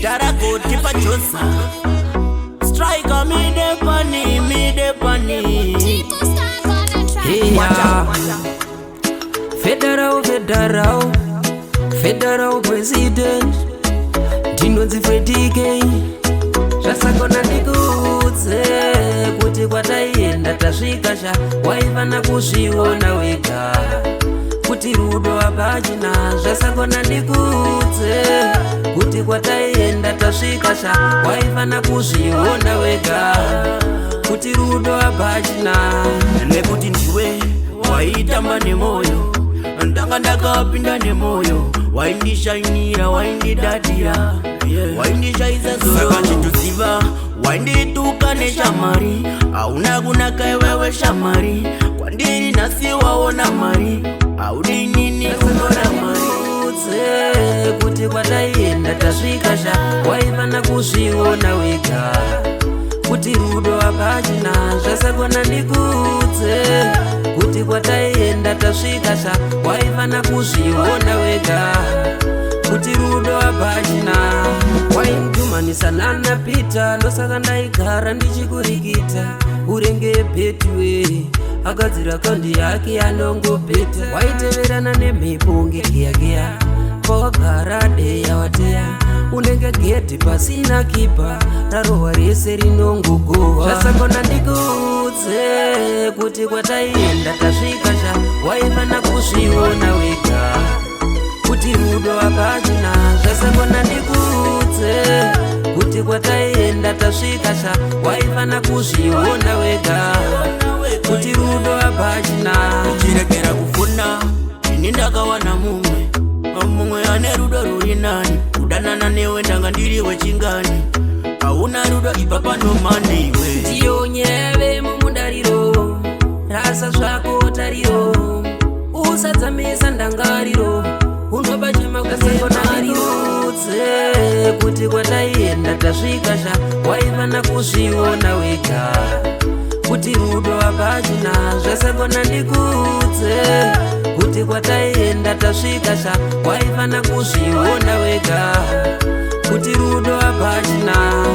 Tarakoti pachosa striker me de pani Federal president Dinonzi Fredike Zvasakona ndikudze kuti kwataienda tasvikasha waivana kuzviona wega kuti rudo apachina zvasakona ndikudze kuti kwataienda tasvikasha waivana kuzviona wega kuti rudo apachina nekuti ndiwe waitamba nemoyo ndanga ndakapinda nemoyo waindishainira waindidadira waindishaisa saka chituziva waindituka neshamari hauna kunaka iwewe shamari kwandiri nhasi waona mari haudi nini kunora mari kuti kwataienda tasvikasha waivana kuzviona wega kuti rudo apachina zvasakona ndikudze kuti kwataienda tasvikasha waivana kuzviona wega kuti rudo apachina waindumanisa nana Pita ndosaka ndaigara ndichikurikita urenge petwe agadzira kandi yake yanongopeta waiteverana nemhepo ngegeyageya pawagara deya wateya unenge gedhi pasina kipa rarohwa rese rinongogohwa zvasakona ndikudze kuti kwataienda tasvikasha waivana kuzviona wega kuti rudo apachina zvasakona ndikudze kuti kwataienda tasvikasha waivana kuzviona wega kuti rudo apachina chirekera kufuna ini ndakawana mumwe ane rudo ruri nani kudanana newe ndanga ndiriwe chingani hauna rudo ipa panomane iwe ndiyo nyeve mumundariro rasa zvako tariro usadzamisa ndangariro unoba chemakusekonariyudze kuti kwataienda tasvikasha waivana kuzviona wega kuti rudo apachina zvasakona ndikudze kuti kwataienda tasvikasha waivana kuzviona wega kuti rudo apachina